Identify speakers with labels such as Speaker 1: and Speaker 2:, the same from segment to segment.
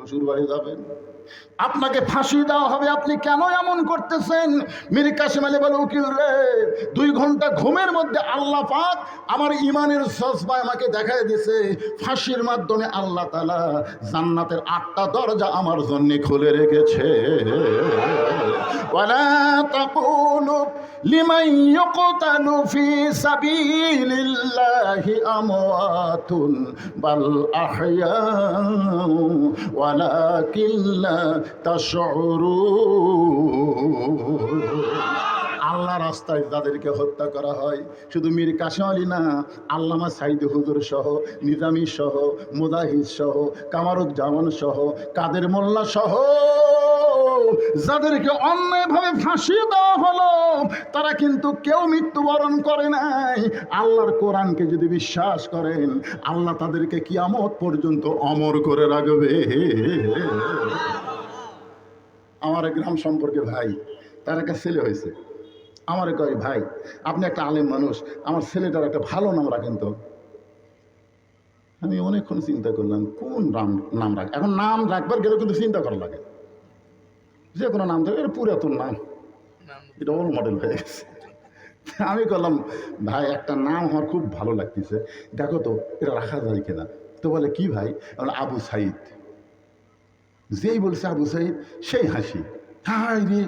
Speaker 1: শ্বশুর বাড়ি যাবেন, আপনাকে ফাঁসি দেওয়া হবে, আপনি কেন এমন করতেছেন? মীর কাসেম আলী বলে, উকিল রে, 2 ঘন্টা ঘুমের মধ্যে আল্লাহ পাক আমার ইমানের জজবা আমাকে দেখায় দিয়েছে, ফাঁসির মাধ্যমে আল্লাহ তাআলা জান্নাতের 8টা দরজা আমার জন্য খুলে রেখেছে। ওয়ালা তাকুলু লিমান ইউকতালু ফি সাবিলিল্লাহি আমওয়াতুন বাল আহইয়া ওয়ালাকিন লা তাশউরুন। আল্লাহ রাস্তায় যাদেরকে হত্যা করা হয়, শুধু মীর কাসেম আলী না, আল্লামা সাইদ হুজুর সহ, নিজামী সহ, মুজাহিদ সহ, কামারুজ্জামান সহ, কাদের মোল্লা সহ, যাদেরকে অন্যায়ভাবে ফাঁসি দেওয়া হলো, তারা কিন্তু কেউ মৃত্যুবরণ করে নাই। আল্লাহর কোরআনকে যদি বিশ্বাস করেন, আল্লাহ তাদেরকে কিয়ামত পর্যন্ত অমর করে রাখবে। আমার গ্রাম সম্পর্কে ভাই, তার একটা ছেলে হয়েছে, আমারে কয়, ভাই আপনি একটা আলেম মানুষ, আমার ছেলেটার একটা ভালো নাম রাখেন তো। আমি অনেকক্ষণ চিন্তা করলাম কোন নাম রাখ, এখন নাম রাখবার গেলে কিন্তু চিন্তা করা লাগে, যে কোনো নাম থাকে, এটা পুরাতন নাম, এটা ওল্ড মডেল হয়ে গেছে। আমি করলাম, ভাই একটা নাম আমার খুব ভালো লাগতেছে, দেখো তো এটা রাখা যায় কিনা। তো বলে, কি ভাই? আবু সাইদ। যেই বলছে আবু সাইদ, সেই হাসি, হাই রে,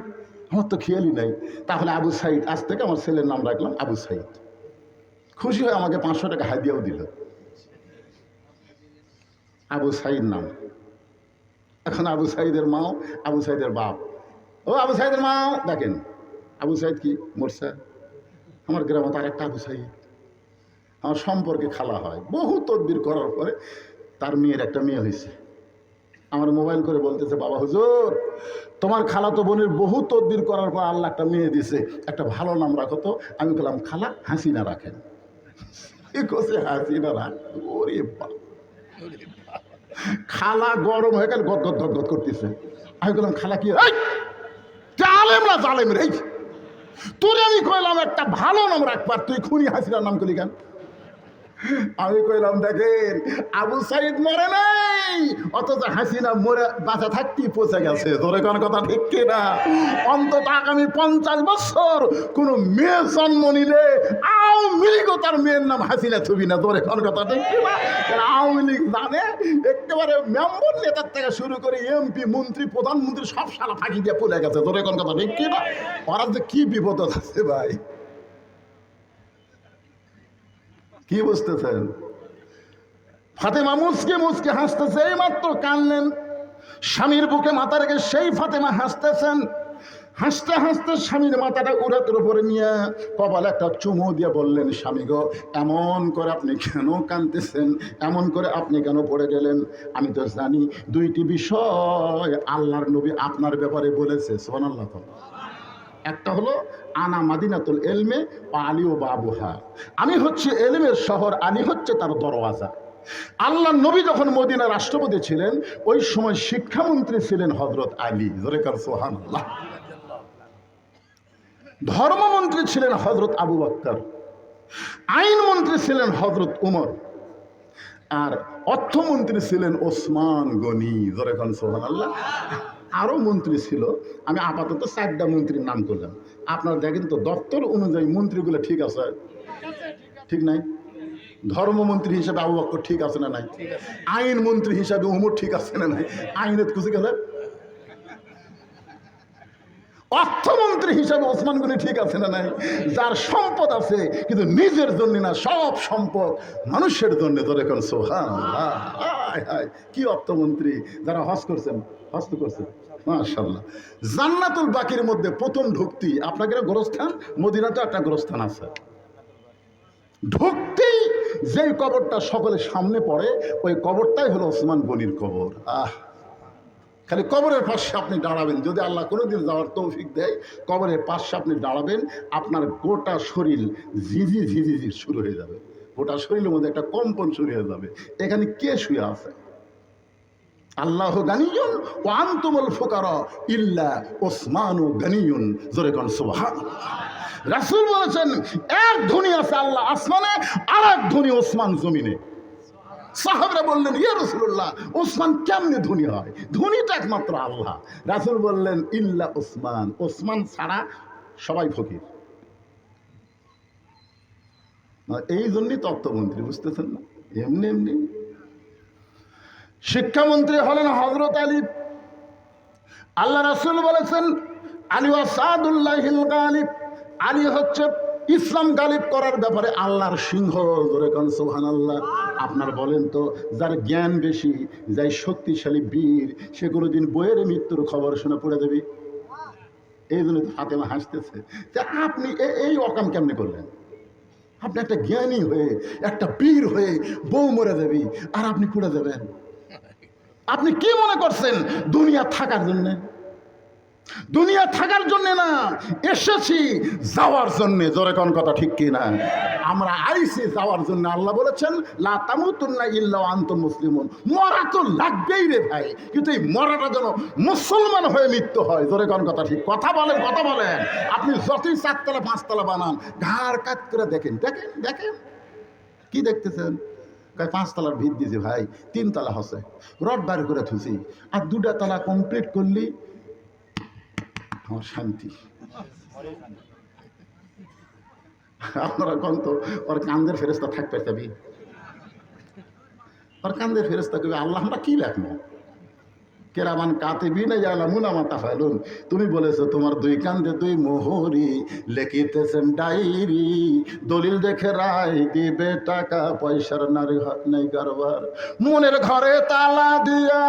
Speaker 1: আমার তো খেয়ালই নাই। তাহলে আবু সাইদ, আজ থেকে আমার ছেলের নাম রাখলাম আবু সাইদ। খুশি হয়ে আমাকে 500 টাকা হাদিয়াও দিল। আবু সাইদ নাম। এখন আবু সাইদের মাও, আবু সাইদের বাপ, ও আবু সাইদের মাও দেখেন, আবু সাইদ কি মোরসা, আমার গ্রামে তার একটা আবু সাইদ, আমার সম্পর্কে খালা হয়। বহু তদবির করার পরে তার মেয়ের একটা মেয়ে হয়েছে। আমার মোবাইল করে বলতেছে, বাবা হুজুর, তোমার খালাতো বোনের বহু তদবির করার পর আল্লাহ একটা মেয়ে দিছে, একটা ভালো নাম রাখো তো। আমি বললাম, খালা হাসিনা রাখেন। হাসিনা রাখ। ওরে বাবা, খালা গরম হয়ে গেল, গদ গদ গদ করতেছে। আমি বললাম, খালা কি জালেম না জালেম রে, তোর আমি কইলাম একটা ভালো নাম রাখবার, তুই খুনি হাসিনার নাম করলি কেন? আমি কইলাম, দেখেন আবু সাইদ মরে নাই, অথচ হাসিনা মরে বাঁচা থাকতেই পচে গেছে। তোরে কোন কথা ঠিক কিনা? অন্তত আগামী 50 বছর কোন মেয়ে জন্ম নিলে আওয়ামী লীগও তার মেয়ের নাম হাসিনা থবি না। তোরে কোন কথা ঠিক কিনা? আওয়ামী লীগ জানে একেবারে মেম্বার নেতার থেকে শুরু করে এমপি, মন্ত্রী, প্রধানমন্ত্রী সব শালা ফাঁকি দিয়ে পড়ে গেছে। তোরে কোন কথা ঠিক কিনা? ওরা যে কি বিপদ আছে ভাই, কি বুঝতেছেন? ফাতেমা মুচকে মুচকে হাসতেছে, এই মাত্র কানলেন, স্বামীর বুকে মাথা রেখে সেই ফাতেমা হাসতেছেন। হাসতে হাসতে স্বামীর মাথাটা উড়াতের উপরে নিয়ে কপালে একটা চুমু দিয়ে বললেন, স্বামী গো, এমন করে আপনি কেন কাঁদতেছেন? এমন করে আপনি কেন পড়ে গেলেন? আমি তো জানি 2টি বিষয় আল্লাহর নবী আপনার ব্যাপারে বলেছে। সুবহানাল্লাহ। একটা হলো আনা মাদিনাতুল এলমে আলী ও বাবুহা, আমি হচ্ছে এলমের শহর, আলী হচ্ছে তার দরওয়াজা। আল্লাহ নবী যখন মদিনা রাষ্ট্রপতি ছিলেন, ওই সময় শিক্ষামন্ত্রী ছিলেন হযরত আলী। জোরে কার সুবহানাল্লাহ। ধর্মমন্ত্রী ছিলেন হযরত আবু বকর, আইনমন্ত্রী ছিলেন হযরত উমর, আর অর্থমন্ত্রী ছিলেন ওসমান গনি। জোরে কার সুবহানাল্লাহ। আরও মন্ত্রী ছিল, আমি আপাতত 4টা মন্ত্রীর নাম করলাম। আপনারা দেখেন তো দপ্তর অনুযায়ী মন্ত্রীগুলো ঠিক আছে, ঠিক নাই? ধর্মমন্ত্রী হিসাবে আবু বকর ঠিক আছে না নাই? আইন মন্ত্রী হিসাবে উমর ঠিক আছে না নাই? আইনের খুশি গেলে। অর্থমন্ত্রী হিসাবে ওসমান গনি ঠিক আছে না নাই? যার সম্পদ আছে কিন্তু নিজের জন্য না, সব সম্পদ মানুষের জন্য। ধরে এখন সুবহানাল্লাহ, কি অর্থমন্ত্রী! যারা হজ করছেন, হজ তো করছেন, মাশাআল্লাহ। জান্নাতুল বাকির মধ্যে প্রথম ঢুকতেই আপনাকে গোরস্থান, মদিনাতে একটা গোরস্থান আছে, ঢুকতেই যেই কবরটা সকলের সামনে পড়ে, ওই কবরটাই হলো ওসমান গনির কবর। খালি কবরের পাশে আপনি দাঁড়াবেন, যদি আল্লাহ কোনোদিন যাওয়ার তৌফিক দেয়, কবরের পাশে আপনি দাঁড়াবেন, আপনার গোটা শরীর ঝিঝি ঝিঝি শুরু হয়ে যাবে, গোটা শরীরের মধ্যে একটা কম্পন শুরু হয়ে যাবে। এখানে কে শুয়ে আছে? আল্লাহ গানিয়ুন ওয়া আনতুমুল ফুকারা ইল্লা ওসমানু গানিয়ুন। জোরে কোন সুবহানাল্লাহ। রাসূল বলেছেন, এক ধনী আছে আল্লাহ আসমানে, আর এক ধনী ওসমান জমিনে। সাহাবরা বললেন, ইয়া রাসূলুল্লাহ, ওসমান কেমনে ধনী হয়? ধনীটা একমাত্র আল্লাহ। রাসূল বললেন, ইল্লা ওসমান, ওসমান ছাড়া সবাই ফকির। এই জন্যই তত্ত্বমন্ত্রী, বুঝতেছেন না? এমনি এমনি শিক্ষামন্ত্রী হলেন হযরত আলী। আল্লাহ রাসূল বলেছেন, আলী ওয়াসাদুল্লাহিল গালিব, আলী হচ্ছে ইসলাম গালিব করার ব্যাপারে আল্লাহর সিংহ। জোরে কোন সুবহানাল্লাহ। আপনার বলেন তো, যার জ্ঞান বেশি, যাই শক্তিশালী বীর, সে কোনোদিন বইয়ের মৃত্যুর খবর শুনে পড়ে দেবে? এই জন্য তো ফাতেমা হাসতেছে যে আপনি এই অকাম কেমনি করলেন? আপনি একটা জ্ঞানী হয়ে, একটা বীর হয়ে বউ মরে যাবি, আর আপনি পড়ে যাবেন? আপনি কি মনে করছেন দুনিয়া থাকার জন্যে? দুনিয়া থাকার জন্যে না, এসেছি যাওয়ার জন্যে। জোরে কোন কথা ঠিক কি না? আমরা আইছি যাওয়ার জন্য। আল্লাহ বলেছেন, লা তামুতুন্না ইল্লা ওয়া আনতুম মুসলিমুন। মরা তো লাগবেই রে ভাই, কিন্তু এই মরাটা যেন মুসলমান হয়ে মৃত্যু হয়। জোরে কোন কথা ঠিক? কথা বলেন, কথা বলেন। আপনি যতই 4 তলা 5 তলা বানান, ঘাড় কাত করে দেখেন, দেখেন দেখেন, কি দেখতেছেন? 5 তলার ভিত দিয়েছি ভাই, 3 তলা হচ্ছে, রড বার করে থুছি, আর 2টা তলা কমপ্লিট করলি আমার শান্তি। আপনারা কোন তো ওর কান্দের ফেরেস্তা থাকতে যাবি? ওর কান্দের ফেরেস্তা কবি, আল্লাহ আমরা কি লেখবো? কেরামান কাতিবিনা ইয়ালামুনা মা তাফআলুন। তুমি বলেছো তোমার 2 কান্দে 2 মোহরি, লিখিতেছেন ডায়েরি, দলিল দেখে রায় দিবে, টাকা পয়সার নারী হাত নাই কারবার। মনের ঘরে তালা দিয়া,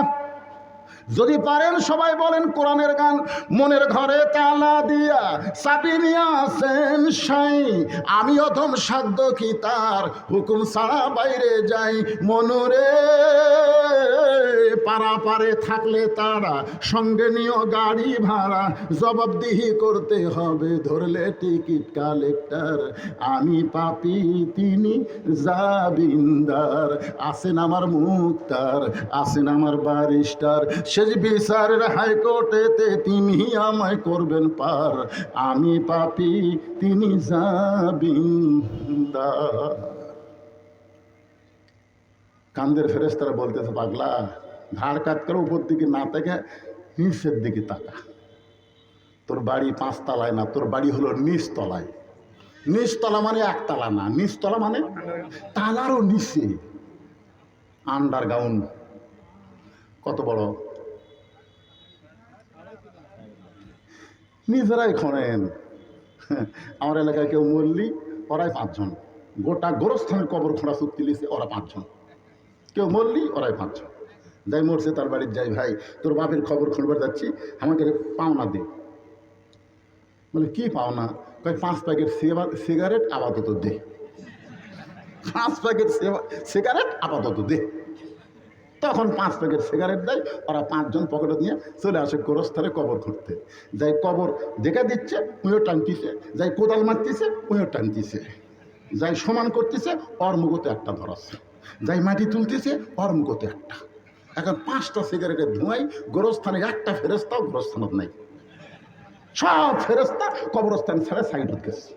Speaker 1: যদি পারেন সবাই বলেন কোরআনের গান। মনের ঘরে তালা দিয়া চাবি নিয়ে আসেন সাই, আমি অধম সাধ্য কি তার হুকুম ছাড়া বাইরে যাই। মনরে পারা পারে থাকলে তারা, সঙ্গে নিও গাড়ি ভাড়া, জবাবদিহি করতে হবে ধরলে টিকিট কালেক্টর। আমি পাপি তিনি জাবিন্দার, আছেন আমার মুক্তার, আছেন আমার ব্যারিস্টার, শেষ বিচারের হাইকোর্টেতে তিনি আমায় করবেন পার। আমি পাপি তিনি জাবিন্দার। কান্দের ফেরেশতারা বলতেছে, পাগলা, ঘাড় কাত করে উপর দিকে না তাকে নিচের দিকে তাকা। তোর বাড়ি 5 তলায় না, তোর বাড়ি হলো নিচতলায়। নিচতলা মানে 1 তলা না, নিচতলা মানে তালারও নিচে, আন্ডারগ্রাউন্ড। কত বড়? নিজেরাই খনেন। আমার এলাকায় কেউ মরলি, ওরাই 5 জন। গোটা গোরস্থানের কবর খোঁড়া চুক্তি লিখছে, ওরা 5 জন। কেউ মরলি, ওরাই 5 জন। যাই মরছে তার বাড়ির যাই, ভাই তোর বাপের খবর খুঁড়বার যাচ্ছি, আমাকে পাওনা দে। বলে কি পাওনা? 5 প্যাকেট সিগারেট আপাতত দে। 5 প্যাকেট সিগারেট আপাতত দে। তখন 5 প্যাকেট সিগারেট দেয়। ওরা 5 জন পকেটে নিয়ে চলে আসে গোরস্থানে কবর খুঁড়তে। যাই কবর দেখে দিচ্ছে, উঁয়ো টানতিছে, যাই কোদাল মারতিছে, উঁয়ো টানতিছে, যাই সমান করতেছে, ওর মুখতে একটা ধরাচ্ছে, যাই মাটি তুলতেছে, ওর মুখতে একটা। এখন 5টা সিগারেটের ধোঁয়ায় গোরস্থানে একটা ফেরেস্তাও গোরস্থানত নাই। সব ফেরেস্তা কবরস্থান ছেড়ে সাইড হতে গেছে।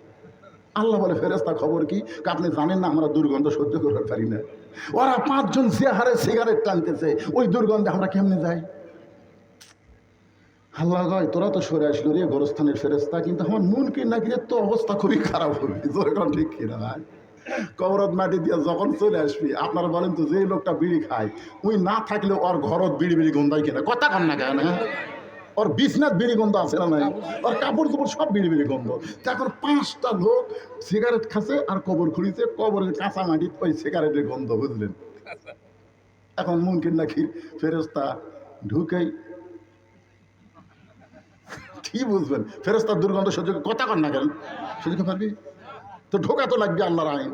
Speaker 1: আল্লাহ বলে, ফেরেস্তা খবর কি? আপনি জানেন না আমরা দুর্গন্ধ সহ্য করতে পারি না। ওরা 5 জন যে হারে সিগারেট টানতেছে, ওই দুর্গন্ধে আমরা কেমনে যাই? আল্লাহ কয়, তোরা তো সরে আসলো রে গোরস্থানের ফেরেস্তা, কিন্তু আমার মন কি নাকি তো অবস্থা খুবই খারাপ হবে। ঠিক কিনা ভাই? কবরত মাটি দিয়ে যখন চলে আসবি, আপনারা বলেন তো, যে লোকটা বিড়ি খায়, ওই না থাকলে ওর ঘরত বিড়ি বিড়ি গন্ধায় কিনা? কথা কন না কেন? ওর বিছনাথ বিড়ি গন্ধ আছে না নাই? ওর কাপড় চোপড় সব বিড়ি বিড়ি গন্ধ। এখন 5টা লোক সিগারেট খাচ্ছে আর কবর খুঁড়িছে, কবরের কাঁচা মাটি ওই সিগারেটের গন্ধ, বুঝলেন? এখন মুমকিন নাকি ফেরেস্তা ঢুকেই কি বুঝবেন? ফেরেস্তার দুর্গন্ধ সহ্য, কথা কন না কেন? সহ্য পারবি তো? ঢোকা তো লাগবে আল্লাহর আইন।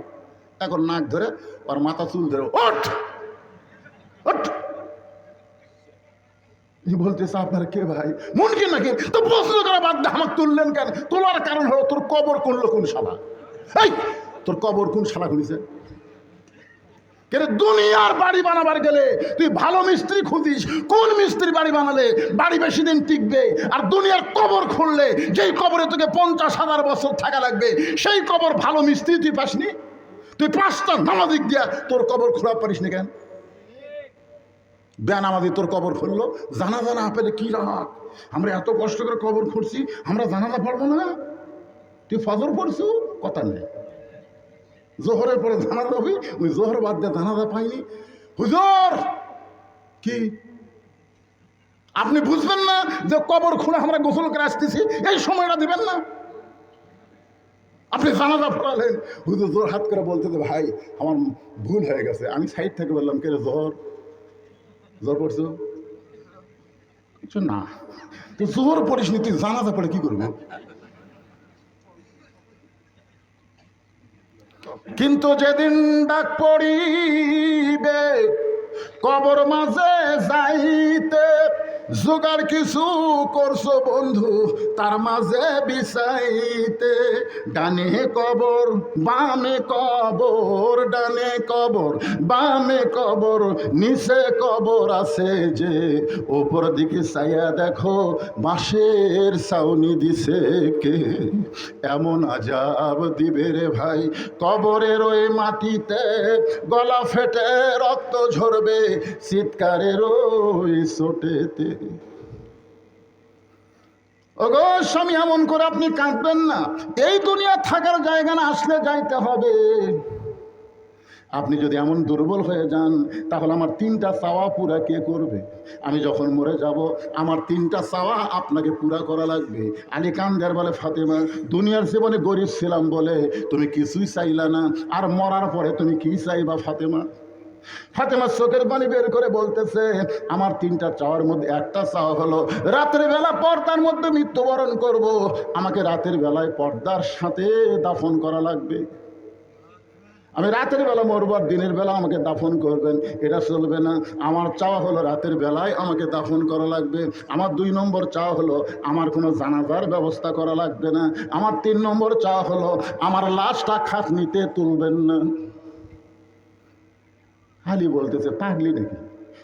Speaker 1: এখন নাক ধরে ওর মাথা চুল ধরে, ওঠ ওঠ। বলতেছে, আপনার কে ভাই? মুনকিন নাকি? তো প্রশ্ন করা বাদ দে, আমাকে তুললেন কেন? তোলার কারণ হলো তোর কবর করলো কোন শালা? এই তোর কবর কোন শালা খুঁজছে? কেন দুনিয়ার বাড়ি বানাবার গেলে তুই ভালো মিস্ত্রি খুঁজিস, কোন মিস্ত্রি বাড়ি বানালে বাড়ি বেশি দিন টিকবে? আর দুনিয়ার কবর খুঁড়লে যেই কবরে তোকে 50,000 বছর থাকা লাগবে, সেই কবর ভালো মিস্ত্রি তুই পাসনি? তুই 5টা নামাজিক দিয়া তোর কবর খোঁড়া পারিস না কেন? বেনামাজি তোর কবর খুললো, জানাজা না পেলে কি রাখ, আমরা এত কষ্ট করে কবর খুঁড়ছি, আমরা জানাজা পড়বো না? তুই ফজর পড়ছু, কথা নেই, জোহরের পরে জানাজা হবি, ওই জোহর বাদ দিয়ে জানাজা পাইনি। হুজুর কি আপনি বুঝবেন না যে কবর খুঁড়ে আমরা গোসল করে আসতেছি, এই সময়টা দিবেন না? আপনি জানাজা পড়ালেন, হুজুর জোর হাত করে বলতে যে ভাই আমার ভুল হয়ে গেছে। আমি সাইড থেকে বললাম, কে রে জোহর জোর পড়ছো? কিছু না। তো জোহর পড়িস নি, তুই জানাজা পড়ে কি করবি? কিন্তু যেদিন ডাক পড়িবে কবর মাঝে যাইতে, জোগাড় কিছু করছো বন্ধু তার মাঝে বিছাইতে। ডানে কবর বামে কবর, ডানে কবর বামে কবর, নিচে কবর আছে যে, ওপর দিকে চাইয়া দেখো বাঁশের ছাউনি দিছে কে। এমন আজাব দিবে রে ভাই কবরের ওই মাটিতে, গলা ফেটে রক্ত ঝরবে চিৎকারের ওই চোটেতে। ওগো স্বামী, এমন করে আপনি কাঁদবেন না। এই দুনিয়া থাকার জায়গা না, আসলে যাইতে হবে। আপনি যদি এমন দুর্বল হয়ে যান, তাহলে আমার 3টা চাওয়া পুরা কে করবে? আমি যখন মরে যাব, আমার 3টা চাওয়া আপনাকে পুরা করা লাগবে। আলী কান্দার বলে, ফাতেমা দুনিয়ার জীবনে গরিব ছিলাম বলে তুমি কিছুই চাইলা না, আর মরার পরে তুমি কি চাইবা ফাতেমা? ফাতেমা চোখের পানি বের করে বলতেছে, আমার 3টা চাওয়ার মধ্যে একটা চাওয়া হলো রাতের বেলা পর্দার মধ্যে মৃত্যুবরণ করব। আমাকে রাতের বেলায় পর্দার সাথে দাফন করা লাগবে। আমি রাতের বেলা মরব, দিনের বেলা আমাকে দাফন করবেন, এটা চলবে না। আমার চাওয়া হলো রাতের বেলায় আমাকে দাফন করা লাগবে। আমার 2 নম্বর চাওয়া হলো আমার কোনো জানাজার ব্যবস্থা করা লাগবে না। আমার 3 নম্বর চাওয়া হলো আমার লাশটা খাটনিতে তুলবেন না। আলী বলতেছে, পাগলি নাকি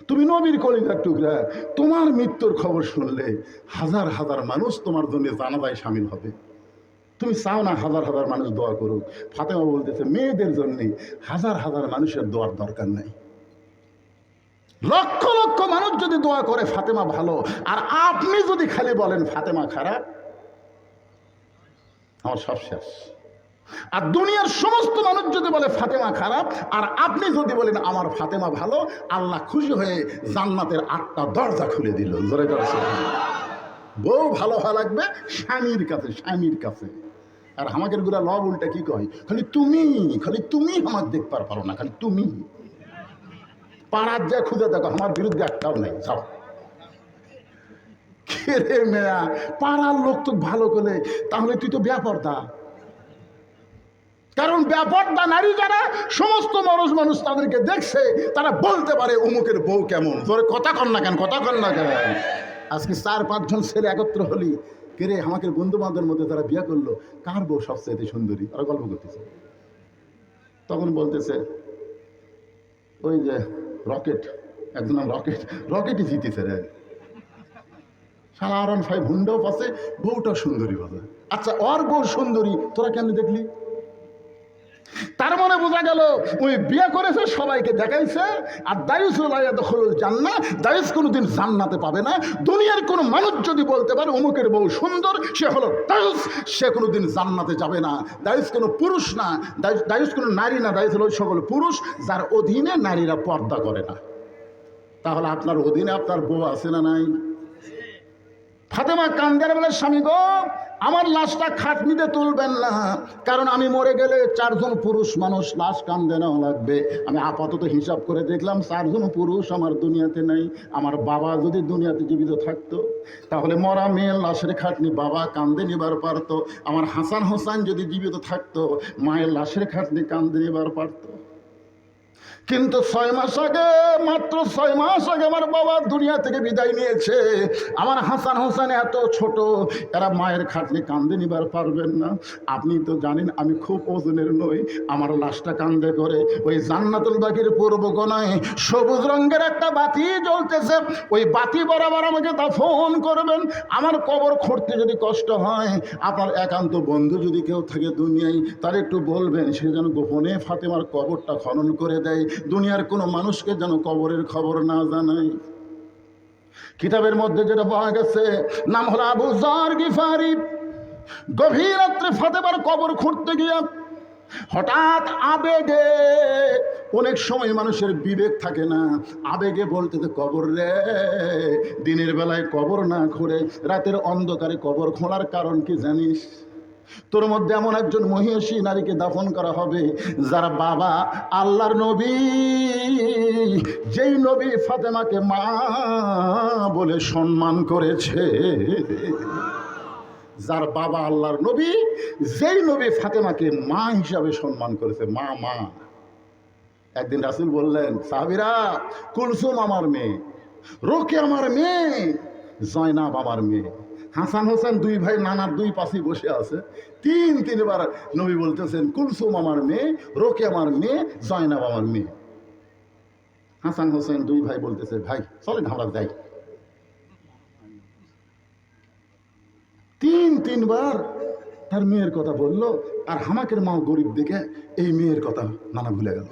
Speaker 1: তুমি? নবীর কলিজার টুকরা, তোমার মৃত্যুর খবর শুনলে হাজার হাজার মানুষ তোমার জন্য জানাজায় সামিল হবে। তুমি চাও না হাজার হাজার মানুষ দোয়া করুক? ফাতেমা বলতেছে, মেয়েদের জন্য হাজার হাজার মানুষের দোয়ার দরকার নাই। লক্ষ লক্ষ মানুষ যদি দোয়া করে ফাতেমা ভালো, আর আপনি যদি খালি বলেন ফাতেমা খারাপ, আমার সব শেষ। আর দুনিয়ার সমস্ত মানুষ যদি বলে ফাতেমা খারাপ, আর আপনি যদি বলেন আমার ফাতেমা ভালো, আল্লাহ খুশি হয়ে জান্নাতের 8টা দরজা খুলে দিল। জোরে জোরে বউ ভালো হওয়া লাগবে স্বামীর কাছে, স্বামীর কাছে। আর আমাদের গুলা লব উল্টা কি কয়, খালি তুমি আমার দেখবার পারো না, খালি তুমি। পাড়ার যা খুঁজে দেখো, আমার বিরুদ্ধে একটাও নেই, যাও। কে রে মেয়া, পাড়ার লোক তো ভালো করে, তাহলে তুই তো বেপরদা। কারণ বেপরদা নারী যারা, সমস্ত মানুষ তাদেরকে দেখছে, তারা বলতে পারে অমুকের বউ কেমন। তোরে কথা কন না কেন, কথা কন না কেন? আজকে 4-5 জন ছেলে একত্র হলি, কে রে আমাকে বন্ধু বান্ধবের মধ্যে যারা বিয়ে করলো, কার বউ সবচেয়ে সুন্দরী? ওরা গল্প করতেছে। তখন বলতেছে ওই যে রকেট, একজন নাম রকেটই জিতেছে রে। সারা R15 হুন্ডাও পাচ্ছে, বউটা সুন্দরী বলে। আচ্ছা, ওর বউ সুন্দরী, তোরা কেন দেখলি? তার মানে বোঝা গেল ওই বিয়ে করেছে, সবাইকে দেখাইছে। আর দায়ুস কোনোদিন জান্নাতে পাবে না। দুনিয়ার কোনো মানুষ যদি বলতে পারে অমুকের বউ সুন্দর, সে হলো দায়ুস, সে কোনোদিন জান্নাতে যাবে না। দায়ুস কোনো পুরুষ না, দায়ুস কোনো নারী না, দায়ুস হলো সকল পুরুষ যার অধীনে নারীরা পর্দা করে না। তাহলে আপনার অধীনে আপনার বউ আছে না নাই? ফাতেমা কান্দার বলে, স্বামী গো, আমার লাশটা খাটনিতে তুলবেন না, কারণ আমি মরে গেলে 4 জন পুরুষ মানুষ লাশ কান্দে নেওয়া লাগবে। আমি আপাতত হিসাব করে দেখলাম 4 জন পুরুষ আমার দুনিয়াতে নেই। আমার বাবা যদি দুনিয়াতে জীবিত থাকতো, তাহলে মরা মেয়ের লাশের খাটনি বাবা কান্দে নিবার পারতো। আমার হাসান হোসেন যদি জীবিত থাকতো, মায়ের লাশের খাটনি কান্দে নিবার পারতো। কিন্তু 6 মাস আগে, মাত্র 6 মাস আগে আমার বাবা দুনিয়া থেকে বিদায় নিয়েছে। আমার হাসান হোসেন এত ছোট, এরা মায়ের খাটনি কান্দে নিবার পারবেন না। আপনি তো জানেন আমি খুব ওজনের নই, আমার লাশটা কান্দে করে। ওই জান্নাতুল বাকির পূর্ব কোণায় সবুজ রঙের একটা বাতি জ্বলতেছে, ওই বাতি বরাবর আমাকে দাফন করবেন। আমার কবর খুঁড়তে যদি কষ্ট হয়, আপনার একান্ত বন্ধু যদি কেউ থাকে দুনিয়ায়, তার একটু বলবেন সে যেন গোপনে ফাতেমার কবরটা খনন করে দেয়। দুনিয়ার কোনো মানুষকে যেন কবরের খবর না জানায়। কিতাবের মধ্যে যেটা পাওয়া গেছে, নাম হলো আবু যর গিফারি। গভীর রাত্রে ফাতেমার কবর খুঁড়তে গিয়া হঠাৎ আবেগে, অনেক সময় মানুষের বিবেক থাকে না, আবেগে বলতে তো কবর রে, দিনের বেলায় কবর না খুঁড়ে রাতের অন্ধকারে কবর খোঁড়ার কারণ কি জানিস? তোর মধ্যে এমন একজন মহিষী নারীকে দাফন করা হবে যার বাবা আল্লাহর নবী, যেই নবী ফাতেমাকে মা বলে সম্মান করেছে। যার বাবা আল্লাহর নবী, যেই নবী ফাতেমাকে মা হিসাবে সম্মান করেছে, মা মা। একদিন রাসূল বললেন, সাহাবীরা, কুলসুম আমার মেয়ে, রোকে আমার মেয়ে, জয়নাব আমার মেয়ে। হাসান হোসেন দুই ভাই নানার দুই পাশে বসে আছে, তিনবার নবী বলতেছেন, কুলসুম আমার মেয়ে, রোকে আমার মেয়ে, জয়নাব আমার মেয়ে। হাসান হোসেন দুই ভাই বলতেছে, ভাই চলেন আমরা যাই। তিনবার তার মেয়ের কথা বললো, আর হামাকের মাও গরিব দেখে এই মেয়ের কথা নানা ভুলে গেল।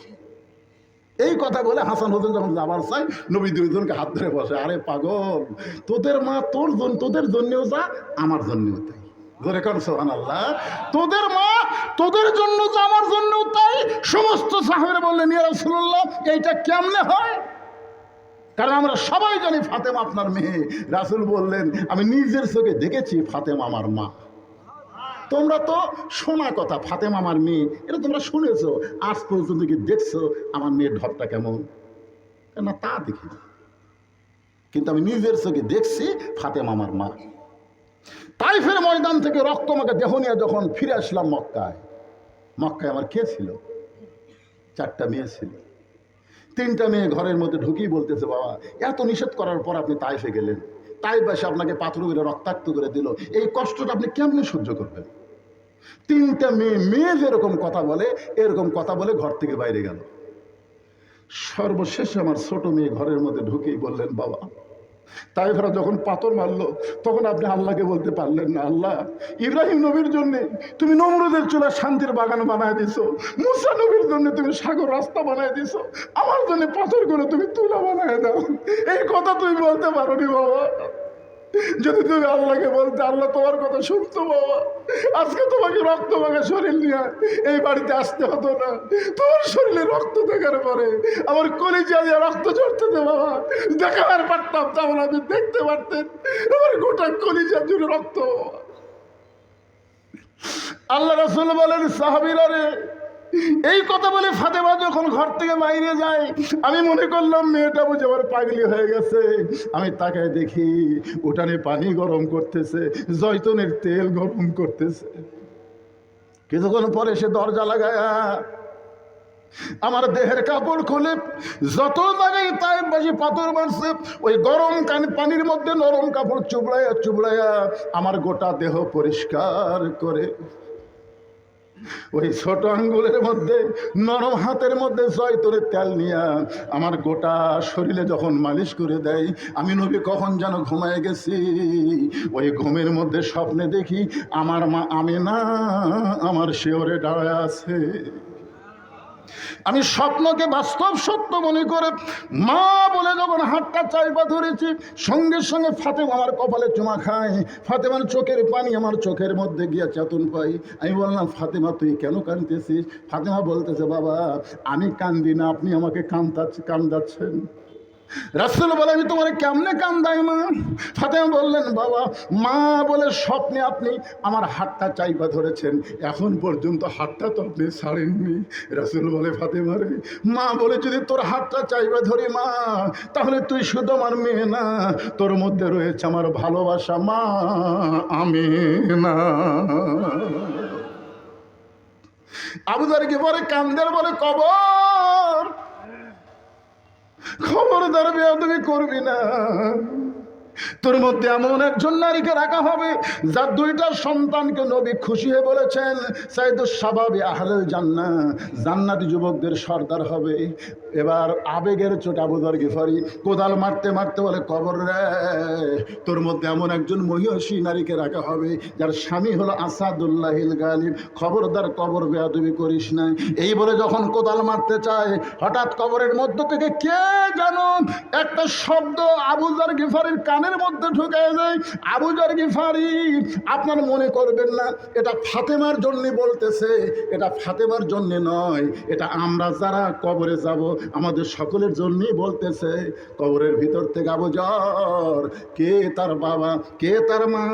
Speaker 1: এই কথা বলে হাসান হোসেন যখন যাবার চাই, নবী দুইজনকে হাত ধরে বসে, আরে পাগল, তোদের মা তোদের জন্যও যা, আমার জন্যও তাই। জোরে কান সুবহানাল্লাহ। তোদের মা তোদের জন্য যা, আমার জন্যও তাই। সমস্ত সাহাবীরা বললেন, ইয়া রাসূলুল্লাহ, এইটা কেমনে হয়? কারণ আমরা সবাই জানি ফাতেমা আপনার মেয়ে। রাসূল বললেন, আমি নিজের চোখে দেখেছি ফাতেমা আমার মা। তোমরা তো শোনা কথা, ফাতেমা আমার মেয়ে, এটা তোমরা শুনেছো, আজ পর্যন্ত কি দেখছো আমার মেয়ের ঢপটা কেমন? না, তা দেখি, কিন্তু আমি নিজের চোখে দেখছি ফাতেমা আমার মা। তাইফের ময়দান থেকে রক্তমাখা দেহ নিয়ে যখন ফিরে আসলাম মক্কায়, আমার কে ছিল? 4টা মেয়ে ছিল। 3টা মেয়ে ঘরের মধ্যে ঢুকিয়ে বলতেছে, বাবা, এত নিষেধ করার পর আপনি তাইফে গেলেন, তাইফ এসে আপনাকে পাথর করে রক্তাক্ত করে দিল, এই কষ্টটা আপনি কেমনে সহ্য করবেন? 3টা মেয়ে যেরকম কথা বলে, এরকম কথা বলে ঘর থেকে বাইরে গেল। সর্বশেষে আমার ছোট মেয়ে ঘরের মধ্যে ঢুকেই বললেন, বাবা, তাইফেরা যখন পাথর মারলো তখন আপনি আল্লাহকে বলতে পারলেন না, আল্লাহ, ইব্রাহিম নবীর জন্য তুমি নমরুদের চুলা শান্তির বাগান বানায় দিছো, মুসা নবীর জন্য তুমি সাগর রাস্তা বানায় দিছো, আমার জন্য পাথর করে তুমি তুলা বানায় দাও। এই কথা তুমি বলতে পারোনি বাবা। যদি তুমি আল্লাহকে বলতে, আল্লাহ তোমার কথা শুনতো বাবা, আজকে তোমাকে রক্ত মাখা শরীর নিয়ে এই বাড়িতে আসতে হতো না। তোমার শরীরে রক্ত দেখার পরে আমার কলিজা দিয়ে রক্ত ঝরতেছে বাবা, দেখাবার পারতাম, তাহলে আপনি দেখতে পারতেন আমার গোটা কলিজা জুড়ে রক্ত। আল্লাহ রাসূল বলেন, সাহাবীরা রে, এই কথা বলে ফাতেমা যখন ঘর থেকে বাইরে যায়, আমি মনে করলাম মেয়েটা বুঝে আবার পাগলি হয়ে গেছে। আমি তাকে দেখি উঠানে পানি গরম করতেছে, জয়তুনের তেল গরম করতেছে। কিছুক্ষণ পরে সে দরজা লাগায়া আমার দেহের কাপড় খুলে যত জায়গায় তাইফবাসী পাথর মারছে, ওই গরম পানির মধ্যে নরম কাপড় চুবড়াইয়া আমার গোটা দেহ পরিষ্কার করে ওই ছোট আঙ্গুলের মধ্যে নরম হাতের মধ্যে জয়তুনের তেল নিয়ে আমার গোটা শরীরে যখন মালিশ করে দেয়, আমি নবী কখন যেন ঘুমায় গেছি। ওই ঘুমের মধ্যে স্বপ্নে দেখি আমার মা আমিনা আমার শিয়রে দাঁড়ায় আছে। আমি স্বপ্নকে বাস্তব সত্য মনে করে মা বলে যখন হাতটা চাইপা ধরেছি, সঙ্গে সঙ্গে ফাতেমা আমার কপালে চুমা খায়। ফাতেমার চোখের পানি আমার চোখের মধ্যে গিয়া চেতন পাই। আমি বললাম, ফাতেমা তুই কেন কাঁদতেছিস? ফাতেমা বলতেছে, বাবা, আমি কান্দি না, আপনি আমাকে কান্দাচ্ছেন। রাসূল বলে, আমি তোমার কেমনে কান্দাই মা? ফাতেমা বললেন, বাবা, মা বলে স্বপ্নে আপনি আমার হাতটা চাইপা ধরেছেন, এখন পর্যন্ত হাতটা তো আপনি ছাড়েননি। রাসূল বলে, ফাতেমা রে, মা বলে যদি তোর হাতটা চাইপা ধরি মা, তাহলে তুই শুধু আমার মেয়ে না, তোর মধ্যে রয়েছে আমার ভালোবাসা মা আমিনা। আবু যর পরে কান্দের বলে, খবরদার বেয়াদবি করবি না। তোর মধ্যে এমন একজন নারীকে রাখা হবে যার 2টা সন্তানকে নবী খুশি হয়ে বলেছেন সাইয়্যিদুশ শাবাবি আহলুল জান্নাহ, জান্নাতি যুবকদের সর্দার হবে। এবার আবেগের চোটে আবু যর গিফারি কোদাল মারতে মারতে বলে, কবর রে, তোর মধ্যে এমন একজন মহিষী নারীকে রাখা হবে যার স্বামী হলো আসাদুল্লাহিল গালিব। খবরদার কবর বেয়াদবি করিস না। এই বলে যখন কোদাল মারতে চায়, হঠাৎ কবরের মধ্য থেকে কে যেন একটা শব্দ আবু যর গিফারির কানের মধ্যে ঢুকে যায়। আবু যর গিফারি, আপনার মনে করবেন না এটা ফাতেমার জন্য বলতেছে, এটা ফাতেমার জন্য নয়, এটা আমরা যারা কবরে যাব আমাদের সকলের জন্যই বলতেছে। কবরের ভিতর থেকে আবু যর, কে তার বাবা, কে তার মা,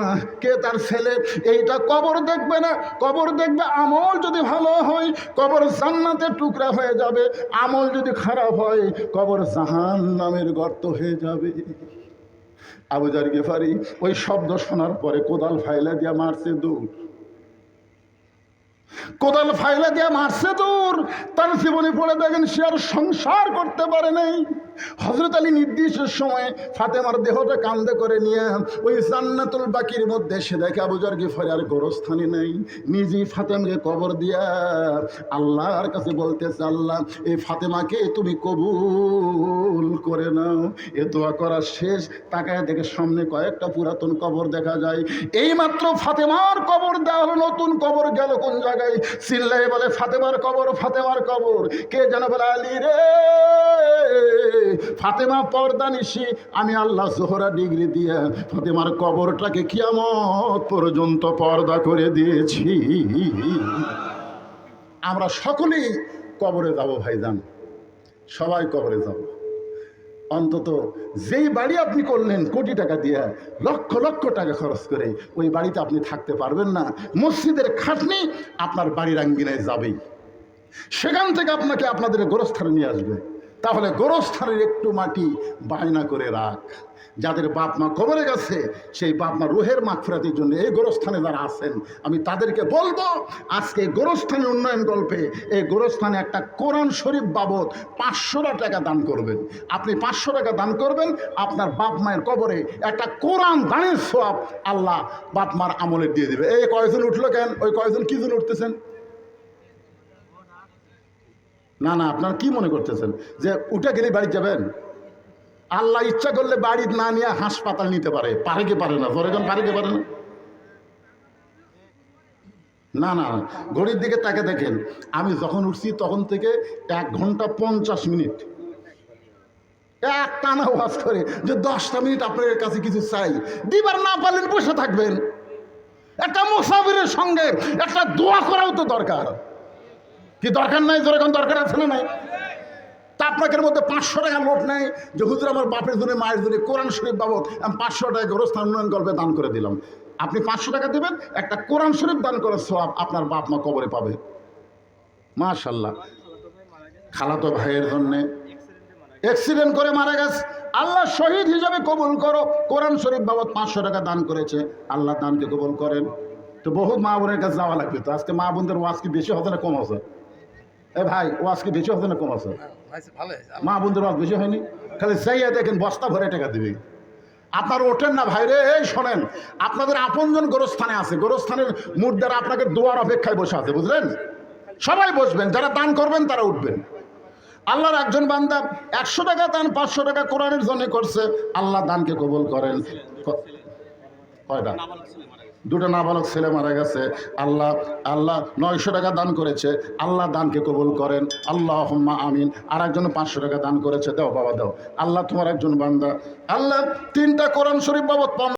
Speaker 1: কে তার ছেলে, এইটা কবর দেখবে না। কবর দেখবে আমল যদি ভালো হয় কবর জান্নাতের টুকরা হয়ে যাবে, আমল যদি খারাপ হয় কবর জাহান্নামের গর্ত হয়ে যাবে। আবু যর গিফারি ওই শব্দ শোনার পরে কোদাল ফাইলা দিয়া মারছে দূর, কোদাল ফাইলা দিয়া মারছে দূর। তার জীবনে পড়ে দেখেন সে আর সংসার করতে পারে নাই। হযরত আলী নির্দিষ্ট সময় ফাতেমার দেহটা কাঁধে করে নিয়ে ওই জান্নাতুল বাকির মধ্যে সে দেখে আবু যর গিফারি আর গোরস্থানে নেই। নিজেই ফাতেমাকে কবর দিয়া আল্লাহর কাছে বলতেছে, আল্লাহ এই ফাতেমাকে তুমি কবুল করে নাও। এ দোয়া করা শেষ, তাকায় দেখে সামনে কয়েকটা পুরাতন কবর দেখা যায়। এইমাত্র ফাতেমার কবর দেওয়া হলো, নতুন কবর গেল কোন জায়গায়? চিল্লাই বলে ফাতেমার কবর, ফাতেমার কবর। কে যেন বলে আলী রে, ফাতেমা পর্দা নিশি, আমি আল্লাহ জোহরা ডিগ্রি দিয়ে ফাতেমার কবরটাকে কিয়ামত পর্যন্ত পর্দা করে দিয়েছি। আমরা সকলেই কবরে যাব ভাইজান, সবাই কবরে যাব। অন্তত যেই বাড়ি আপনি করলেন কোটি টাকা দিয়ে, লক্ষ লক্ষ টাকা খরচ করে, ওই বাড়িতে আপনি থাকতে পারবেন না। মসজিদের খাটনি আপনার বাড়ির আঙ্গিনায় যাবেই, সেখান থেকে আপনাকে আপনাদের গোরস্থানে নিয়ে আসবে। তাহলে গোরস্থানের একটু মাটি বায়না করে রাখ। যাদের বাপ মা কবরে গেছে সেই বাপ মা রুহের মাগফিরাতের জন্য এই গোরস্থানে যারা আছেন, আমি তাদেরকে বলবো আজকে এই গোরস্থানের উন্নয়ন গল্পে এই গোরস্থানে একটা কোরআন শরীফ বাবদ 500 টাকা দান করবেন। আপনি 500 টাকা দান করবেন, আপনার বাপ মায়ের কবরে একটা কোরআন দানের সওয়াব আল্লাহ বাপ মার আমলে দিয়ে দেবে। এই কয়জন উঠলো কেন? ওই কয়জন কি জন উঠতেছেন? না না, আপনারা কি মনে করতেছেন যে উঠে গেলে বাড়ি যাবেন? আল্লাহ ইচ্ছা করলে বাড়ি না নিয়ে হাসপাতাল নিতে পারে, পারে কি পারে না? ধরে পারে কি পারে না? না না, ঘড়ির দিকে তাকে দেখেন, আমি যখন উঠছি তখন থেকে 1 ঘন্টা 50 মিনিট এক টানা ওয়াজ করে যে 10টা মিনিট আপনার কাছে কিছু চাই, দিবার না পারলেন বসে থাকবেন। একটা মুসাফিরের সঙ্গে একটা দোয়া করাও তো দরকার, কি দরকার নাই? যেরকম দরকার আছে না নাই? তা আপনাদের মধ্যে 500 টাকা নোট নেই যে হুজুর আমার বাপের জন্য মায়ের জন্য কোরআন শরীফ বাবদ আমি 500 টাকা গোরস্থান উন্নয়ন গল্পে দান করে দিলাম। আপনি 500 টাকা দেবেন, একটা কোরআন শরীফ দান করার সওয়াব আপনার বাপ মা কবরে পাবে। মাশাআল্লাহ। খালাতো ভাইয়ের জন্য অ্যাক্সিডেন্ট করে মারা গেছে, আল্লাহ শহীদ হিসাবে কবুল করো। কোরআন শরীফ বাবদ 500 টাকা দান করেছে, আল্লাহ দানকে কবুল করেন। তো বহুত মা বোনের কাছে যাওয়া লাগবে। তো আজকে মা বোনদের ওয়াজ কি বেশি হবে না কম আছে? এ ভাই, ওয়াজ কি বেশি হবে না কম আছে? মা বোনদের ওয়াজ বেশি হয়নি? খালি চাইয়া দেখেন বস্তা ভরে টাকা দিবে। আপনার ওঠেন না ভাই রে। এই শোনেন, আপনাদের আপনজন গোরস্থানে আছে, গোরস্থানের মুর্দারা আপনাকে দোয়ার অপেক্ষায় বসে আছে, বুঝলেন? সবাই বসবেন, যারা দান করবেন তারা উঠবেন। আল্লাহর একজন বান্দা 100 টাকা দান 500 টাকা কোরআনের জন্য করছে, আল্লাহ দানকে কবুল করেন। কয়টা? 2টা নাবালক ছেলে মারা গেছে, আল্লাহ 900 টাকা দান করেছে, আল্লাহ দানকে কবুল করেন। আল্লাহুম্মা আমিন। আর একজন 500 টাকা দান করেছে, দাও বাবা দাও। আল্লাহ তোমার একজন বান্দা, আল্লাহ 3টা কোরআন শরীফ বাবদ